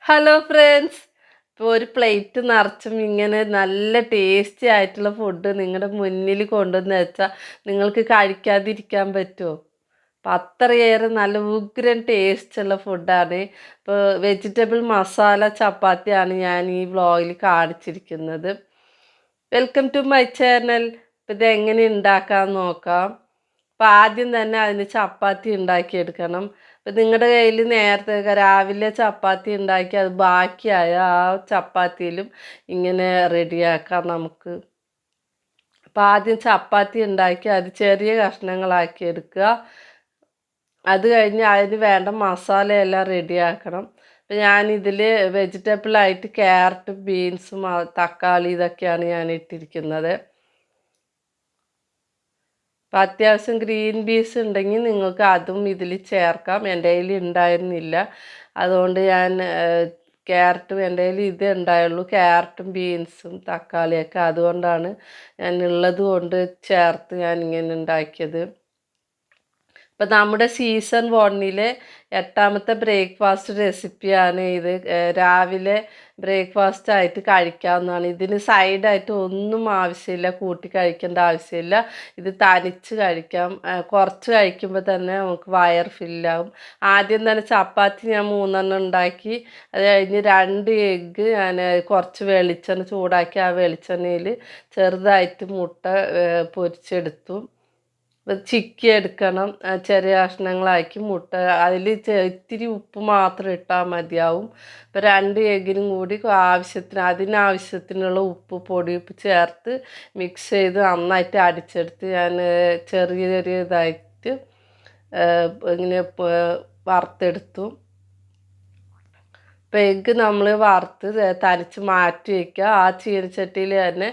Hello friends. ഇപ്പോൾ ഒരു plate നിറച്ചും ഇങ്ങനെ നല്ല ടേസ്റ്റി ആയിട്ടുള്ള ഫുഡ് നിങ്ങളുടെ മുന്നിൽ കൊണ്ടുവന്ന് വെച്ചാൽ നിങ്ങൾക്ക് കഴിക്കാതിരിക്കാൻ പറ്റുമോ? അപ്പം അത്രയേറെ നല്ല ഉഗ്രൻ ടേസ്റ്റുള്ള ഫുഡാണ്. ഇപ്പോൾ വെജിറ്റബിൾ മസാല ചപ്പാത്തിയാണ് ഞാൻ ഈ വ്ളോഗിൽ കാണിച്ചിരിക്കുന്നത്. Welcome to my channel. ഇപ്പം ഇത് എങ്ങനെ ഉണ്ടാക്കാമെന്ന് നോക്കാം. അപ്പം ആദ്യം തന്നെ അതിന് ചപ്പാത്തി ഉണ്ടാക്കിയെടുക്കണം. അപ്പം നിങ്ങളുടെ കയ്യിൽ നേരത്തെ രാവിലെ ചപ്പാത്തി ഉണ്ടാക്കി അത് ബാക്കിയായ ആ ചപ്പാത്തിയിലും ഇങ്ങനെ റെഡിയാക്കാം നമുക്ക്. അപ്പം ആദ്യം ചപ്പാത്തി ഉണ്ടാക്കി അത് ചെറിയ കഷ്ണങ്ങളാക്കി എടുക്കുക. അത് കഴിഞ്ഞ് അതിന് വേണ്ട മസാലയെല്ലാം റെഡിയാക്കണം. അപ്പം ഞാനിതിൽ വെജിറ്റബിളായിട്ട് ക്യാരറ്റും ബീൻസും തക്കാളി ഇതൊക്കെയാണ് ഞാൻ ഇട്ടിരിക്കുന്നത്. അപ്പം അത്യാവശ്യം ഗ്രീൻ പീസ് ഉണ്ടെങ്കിൽ നിങ്ങൾക്ക് അതും ഇതിൽ ചേർക്കാം. എൻ്റെ കയ്യിൽ ഉണ്ടായിരുന്നില്ല, അതുകൊണ്ട് ഞാൻ ക്യാരറ്റും എൻ്റെ കയ്യിൽ ഇത് ഉണ്ടായുള്ളൂ. ക്യാരറ്റും ബീൻസും തക്കാളിയൊക്കെ അതുകൊണ്ടാണ് ഞാൻ ഉള്ളത് കൊണ്ട് ചേർത്ത് ഞാൻ ഇങ്ങനെ ഉണ്ടാക്കിയത്. ഇപ്പം നമ്മുടെ സീസൺ 1 8ാമത്തെ ബ്രേക്ക്ഫാസ്റ്റ് റെസിപ്പിയാണ് ഇത്. രാവിലെ ബ്രേക്ക്ഫാസ്റ്റ് ആയിട്ട് കഴിക്കാവുന്നതാണ്. ഇതിന് സൈഡായിട്ട് ഒന്നും ആവശ്യമില്ല, കൂട്ടി കഴിക്കേണ്ട ആവശ്യമില്ല. ഇത് തനിച്ച് കഴിക്കാം. കുറച്ച് കഴിക്കുമ്പോൾ തന്നെ നമുക്ക് വയർ ഫില്ലാവും. ആദ്യം തന്നെ ചപ്പാത്തി ഞാൻ 3 ഉണ്ടാക്കി. അത് കഴിഞ്ഞ് 2 എഗ്ഗ് ഞാൻ കുറച്ച് വെളിച്ചെണ്ണ ചൂടാക്കി ആ വെളിച്ചെണ്ണയിൽ ചെറുതായിട്ട് മുട്ട പൊരിച്ചെടുത്തു. ചിക്കി എടുക്കണം. ചെറിയ കഷ്ണങ്ങളാക്കി മുട്ട അതിൽ ഇത്തിരി ഉപ്പ് മാത്രം ഇട്ടാൽ മതിയാവും. ഇപ്പോൾ 2 എഗ്ഗിനും കൂടി അതിനാവശ്യത്തിനുള്ള ഉപ്പ് പൊടി ചേർത്ത് മിക്സ് ചെയ്ത് നന്നായിട്ട് അടിച്ചെടുത്ത് ഞാൻ ചെറിയ ചെറിയതായിട്ട് ഇങ്ങനെ വറുത്തെടുത്തു. അപ്പോൾ എഗ്ഗ് നമ്മൾ വറുത്ത് തനിച്ച് മാറ്റി വയ്ക്കുക. ആ ചീനച്ചട്ടിയിൽ തന്നെ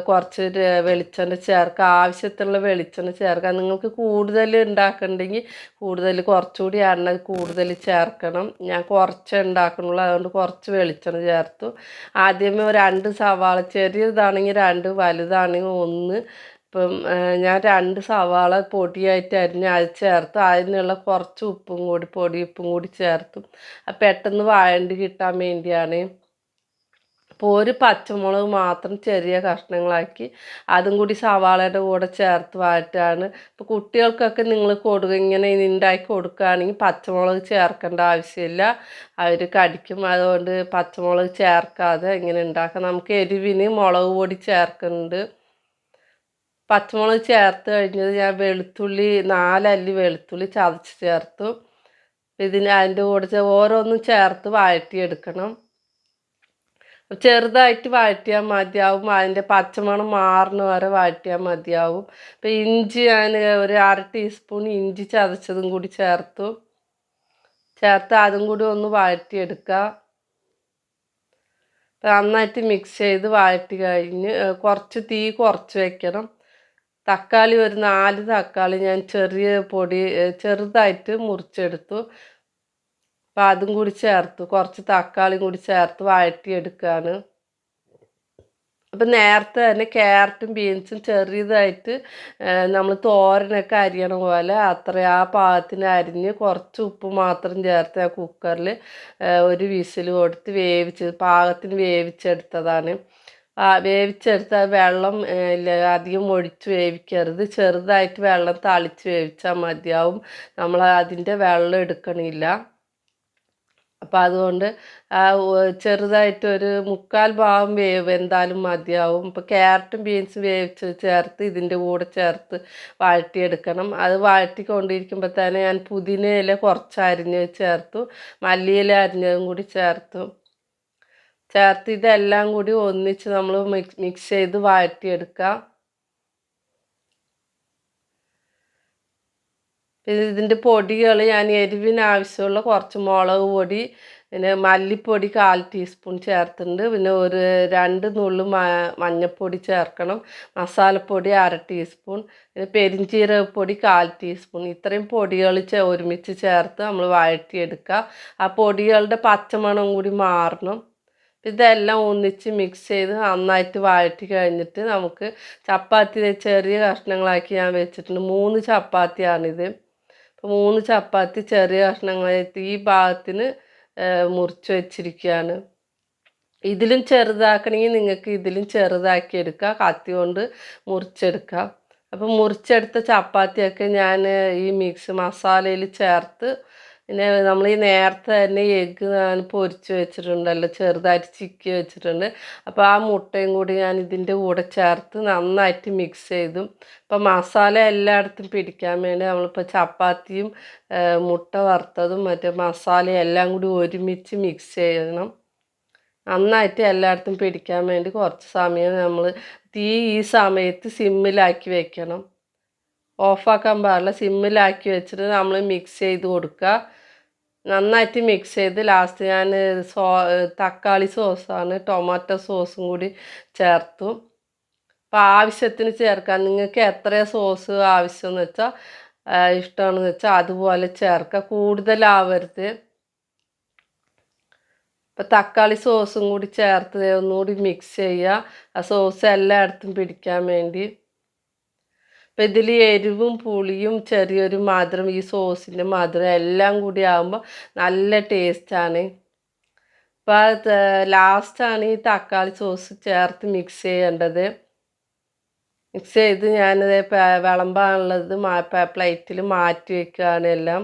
കുറച്ച് വെളിച്ചെണ്ണ ചേർക്കുക. ആവശ്യത്തിനുള്ള വെളിച്ചെണ്ണ ചേർക്കുക. നിങ്ങൾക്ക് കൂടുതൽ ഉണ്ടാക്കണമെങ്കിൽ കുറച്ചുകൂടി എണ്ണ കൂടുതൽ ചേർക്കണം. ഞാൻ കുറച്ച് ഉണ്ടാക്കണുള്ളൂ, അതുകൊണ്ട് കുറച്ച് വെളിച്ചെണ്ണ ചേർത്തു. ആദ്യമേ 2 സവാള, ചെറിയതാണെങ്കിൽ 2, വലുതാണെങ്കിൽ 1. ഇപ്പം ഞാൻ 2 സവാള പൊടിയായിട്ട് അരിഞ്ഞ് അത് ചേർത്ത് അതിനുള്ള കുറച്ച് ഉപ്പും കൂടി ചേർത്തു. പെട്ടെന്ന് വഴണ്ടി കിട്ടാൻ വേണ്ടിയാണ്. അപ്പോൾ ഒരു പച്ചമുളക് മാത്രം ചെറിയ കഷ്ണങ്ങളാക്കി അതും കൂടി സവാളയുടെ കൂടെ ചേർത്ത് വഴറ്റാണ്. ഇപ്പോൾ കുട്ടികൾക്കൊക്കെ നിങ്ങൾ ഇങ്ങനെ ഉണ്ടാക്കി കൊടുക്കുകയാണെങ്കിൽ പച്ചമുളക് ചേർക്കേണ്ട ആവശ്യമില്ല, അവർ കടിക്കും. അതുകൊണ്ട് പച്ചമുളക് ചേർക്കാതെ ഇങ്ങനെ ഉണ്ടാക്കാം. നമുക്ക് എരിവിന് മുളക് പൊടി ചേർക്കുന്നുണ്ട്. പച്ചമുളക് ചേർത്ത് കഴിഞ്ഞത് ഞാൻ 4 അല്ലി വെളുത്തുള്ളി ചതച്ച് ചേർത്തു. അതിൻ്റെ കൂടെ ഓരോന്നും ചേർത്ത് വഴറ്റിയെടുക്കണം. ചെറുതായിട്ട് വഴറ്റിയാൽ മതിയാവും. അതിൻ്റെ പച്ചമണം മാറുന്ന വരെ വഴറ്റിയാൽ മതിയാവും. അപ്പോൾ ഇഞ്ചി ഞാൻ ഒരു 1/2 ടീസ്പൂൺ ഇഞ്ചി ചതച്ചതും കൂടി ചേർത്ത് അതും കൂടി ഒന്ന് വഴറ്റിയെടുക്കുക. നന്നായിട്ട് മിക്സ് ചെയ്ത് വഴറ്റി കഴിഞ്ഞ് കുറച്ച് തീ കുറച്ച് വയ്ക്കണം. തക്കാളി ഒരു 4 തക്കാളി ഞാൻ ചെറുതായിട്ട് മുറിച്ചെടുത്തു. അപ്പോൾ അതും കൂടി ചേർത്ത് കുറച്ച് തക്കാളിയും കൂടി ചേർത്ത് വഴറ്റിയെടുക്കുകയാണ്. അപ്പം നേരത്തെ തന്നെ ക്യാരറ്റും ബീൻസും ചെറിയതായിട്ട് നമ്മൾ തോരനൊക്കെ അരിയണ പോലെ ആ പാകത്തിന് അരിഞ്ഞ് കുറച്ച് ഉപ്പ് മാത്രം ചേർത്ത് ആ കുക്കറിൽ ഒരു വിസിൽ കൊടുത്ത് പാകത്തിന് വേവിച്ചെടുത്തതാണ്. വേവിച്ചെടുത്ത വെള്ളം അധികം ഒഴിച്ച് വേവിക്കരുത്, ചെറുതായിട്ട് വെള്ളം തളിച്ച് വേവിച്ചാൽ മതിയാവും. നമ്മൾ അതിൻ്റെ വെള്ളം എടുക്കണില്ല. അപ്പം അതുകൊണ്ട് ചെറുതായിട്ടൊരു 3/4 ഭാഗം വെന്താലും മതിയാവും. ഇപ്പോൾ ക്യാരറ്റും ബീൻസും വേവിച്ച് ചേർത്ത് ഇതിൻ്റെ കൂടെ ചേർത്ത് വഴറ്റിയെടുക്കണം. അത് വഴറ്റിക്കൊണ്ടിരിക്കുമ്പോൾ തന്നെ ഞാൻ പുതിനയില കുറച്ച് അരിഞ്ഞ് ചേർത്തു, മല്ലിയില അരിഞ്ഞതും കൂടി ചേർത്തു. ഇതെല്ലാം കൂടി ഒന്നിച്ച് നമ്മൾ മിക്സ് ചെയ്ത് വഴറ്റിയെടുക്കുക. ഇതിൻ്റെ പൊടികൾ ഞാൻ എരിവിന് ആവശ്യമുള്ള കുറച്ച് മുളക് പൊടി, പിന്നെ മല്ലിപ്പൊടി 1/4 ടീസ്പൂൺ ചേർത്തിട്ടുണ്ട്. പിന്നെ ഒരു 2 നുള്ളു മഞ്ഞൾപ്പൊടി ചേർക്കണം. മസാലപ്പൊടി 1/2 ടീസ്പൂൺ, പിന്നെ പെരിഞ്ജീരകപ്പൊടി 1/4 ടീസ്പൂൺ. ഇത്രയും പൊടികൾ ഒരുമിച്ച് ചേർത്ത് നമ്മൾ വഴറ്റിയെടുക്കുക. ആ പൊടികളുടെ പച്ചമണം കൂടി മാറണം. ഇതെല്ലാം ഒന്നിച്ച് മിക്സ് ചെയ്ത് നന്നായിട്ട് വഴറ്റി കഴിഞ്ഞിട്ട് നമുക്ക് ചപ്പാത്തി ചെറിയ കഷ്ണങ്ങളാക്കി ഞാൻ വെച്ചിട്ടുണ്ട്. 3 ചപ്പാത്തിയാണിത്. അപ്പോൾ 3 ചപ്പാത്തി ചെറിയ കഷ്ണങ്ങളായിട്ട് ഈ ഭാഗത്തിന് മുറിച്ച് വെച്ചിരിക്കുകയാണ്. ഇതിലും ചെറുതാക്കണമെങ്കിൽ നിങ്ങൾക്ക് ഇതിലും ചെറുതാക്കി എടുക്കാം, കത്തി കൊണ്ട് മുറിച്ചെടുക്കാം. അപ്പോൾ മുറിച്ചെടുത്ത ചപ്പാത്തിയൊക്കെ ഞാൻ ഈ മിക്സ് മസാലയിൽ ചേർത്ത്, പിന്നെ നമ്മൾ ഈ നേരത്തെ തന്നെ എഗ്ഗ് ഞാൻ പൊരിച്ച് വെച്ചിട്ടുണ്ടല്ലോ, ചെറുതായിട്ട് ചിക്കി വെച്ചിട്ടുണ്ട്. അപ്പോൾ ആ മുട്ടയും കൂടി ഞാൻ ഇതിൻ്റെ കൂടെ ചേർത്ത് നന്നായിട്ട് മിക്സ് ചെയ്തു. അപ്പോൾ മസാല എല്ലായിടത്തും പിടിക്കാൻ വേണ്ടി നമ്മളിപ്പോൾ ചപ്പാത്തിയും മുട്ട വറുത്തതും മറ്റേ മസാലയും എല്ലാം കൂടി ഒരുമിച്ച് മിക്സ് ചെയ്യണം. നന്നായിട്ട് എല്ലായിടത്തും പിടിക്കാൻ വേണ്ടി കുറച്ച് സമയം നമ്മൾ തീ ഈ സമയത്ത് സിമ്മിലാക്കി വെക്കണം. ഓഫാക്കാൻ പാടില്ല, സിമ്മിലാക്കി വെച്ചിട്ട് നമ്മൾ മിക്സ് ചെയ്ത് കൊടുക്കുക. നന്നായിട്ട് മിക്സ് ചെയ്ത് ലാസ്റ്റ് ഞാൻ തക്കാളി സോസാണ്, ടൊമാറ്റോ സോസും കൂടി ചേർത്തു. അപ്പോൾ ആവശ്യത്തിന് ചേർക്കാം, നിങ്ങൾക്ക് എത്ര സോസ് ആവശ്യമെന്ന് വെച്ചാൽ ഇഷ്ടമാണെന്ന് വെച്ചാൽ അതുപോലെ ചേർക്കുക, കൂടുതലാവരുത്. അപ്പോൾ തക്കാളി സോസും കൂടി ചേർത്ത് ഒന്നുകൂടി മിക്സ് ചെയ്യുക, ആ സോസ് എല്ലായിടത്തും പിടിക്കാൻ വേണ്ടി. അപ്പോൾ ഇതിൽ എരിവും പുളിയും ചെറിയൊരു മധുരം, ഈ സോസിൻ്റെ മധുരം എല്ലാം കൂടി ആകുമ്പോൾ നല്ല ടേസ്റ്റാണ്. അപ്പോൾ ലാസ്റ്റാണ് ഈ തക്കാളി സോസ് ചേർത്ത് മിക്സ് ചെയ്യേണ്ടത്. മിക്സ് ചെയ്ത് ഞാനത് വിളമ്പാനുള്ളത് പ്ലേറ്റിൽ മാറ്റി വയ്ക്കുകയാണ് എല്ലാം.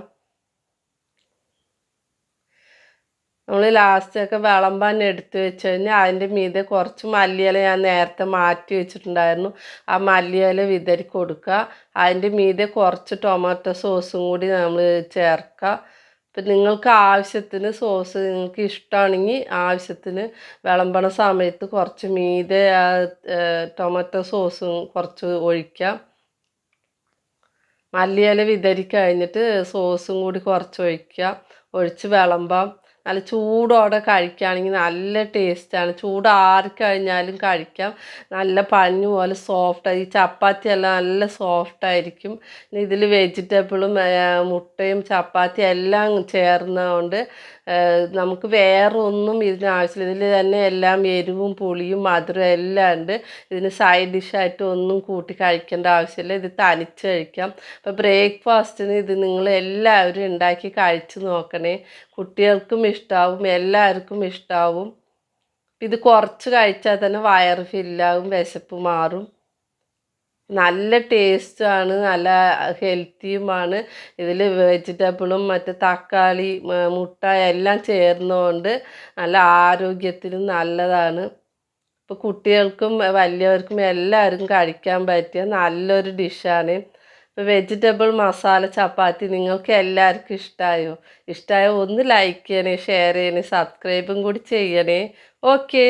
നമ്മൾ ലാസ്റ്റൊക്കെ വിളമ്പാൻ എടുത്ത് വെച്ച് കഴിഞ്ഞാൽ അതിൻ്റെ മീതെ കുറച്ച് മല്ലിയില ഞാൻ നേരത്തെ മാറ്റി വെച്ചിട്ടുണ്ടായിരുന്നു, ആ മല്ലിയില വിതറി കൊടുക്കുക. അതിൻ്റെ മീതെ കുറച്ച് ടൊമാറ്റോ സോസും കൂടി നമ്മൾ ചേർക്കുക. അപ്പം നിങ്ങൾക്ക് ആവശ്യത്തിന് സോസ് നിങ്ങൾക്ക് ഇഷ്ടമാണെങ്കിൽ ആവശ്യത്തിന് വിളമ്പണ സമയത്ത് കുറച്ച് മീതെ ടൊമാറ്റോ സോസും കുറച്ച് ഒഴിക്കാം. മല്ലിയില വിതറി കഴിഞ്ഞിട്ട് സോസും കൂടി കുറച്ച് ഒഴിച്ച് വിളമ്പാം. നല്ല ചൂടോടെ കഴിക്കുകയാണെങ്കിൽ നല്ല ടേസ്റ്റാണ്. ചൂടാറിക്കഴിഞ്ഞാലും കഴിക്കാം, നല്ല പഞ്ഞു പോലെ സോഫ്റ്റായി. ഈ ചപ്പാത്തിയെല്ലാം നല്ല സോഫ്റ്റായിരിക്കും. ഇതിൽ വെജിറ്റബിളും മുട്ടയും ചപ്പാത്തി എല്ലാം ചേർന്നതുകൊണ്ട് നമുക്ക് വേറെ ഒന്നും ഇതിന് ആവശ്യമില്ല. ഇതിൽ തന്നെ എല്ലാം എരിവും പുളിയും മധുരം എല്ലാം ഉണ്ട്. ഇതിന് സൈഡ് ഡിഷായിട്ട് ഒന്നും കൂട്ടി കഴിക്കേണ്ട ആവശ്യമില്ല, ഇത് തനിച്ച് കഴിക്കാം. അപ്പോൾ ബ്രേക്ക്ഫാസ്റ്റിന് ഇത് നിങ്ങൾ എല്ലാവരും ഉണ്ടാക്കി കഴിച്ച് നോക്കണേ. കുട്ടികൾക്കും ഇഷ്ടമാവും, എല്ലാവർക്കും ഇഷ്ടമാവും. ഇത് കുറച്ച് കഴിച്ചാൽ തന്നെ വയറ് ഫില്ലാവും, വിശപ്പ് മാറും. നല്ല ടേസ്റ്റാണ്, നല്ല ഹെൽത്തിയുമാണ്. ഇതിൽ വെജിറ്റബിളും മറ്റ് തക്കാളി മുട്ട എല്ലാം ചേർന്നതുകൊണ്ട് നല്ല ആരോഗ്യത്തിനും നല്ലതാണ്. ഇപ്പോൾ കുട്ടികൾക്കും വലിയവർക്കും എല്ലാവർക്കും കഴിക്കാൻ പറ്റിയ നല്ലൊരു ഡിഷാണ്. ഇപ്പോൾ വെജിറ്റബിൾ മസാല ചപ്പാത്തി നിങ്ങൾക്ക് എല്ലാവർക്കും ഇഷ്ടമായോ? ഇഷ്ടമായോ ഒന്ന് ലൈക്ക് ചെയ്യണേ, ഷെയർ ചെയ്യണേ, സബ്സ്ക്രൈബും കൂടി ചെയ്യണേ. ഓക്കേ.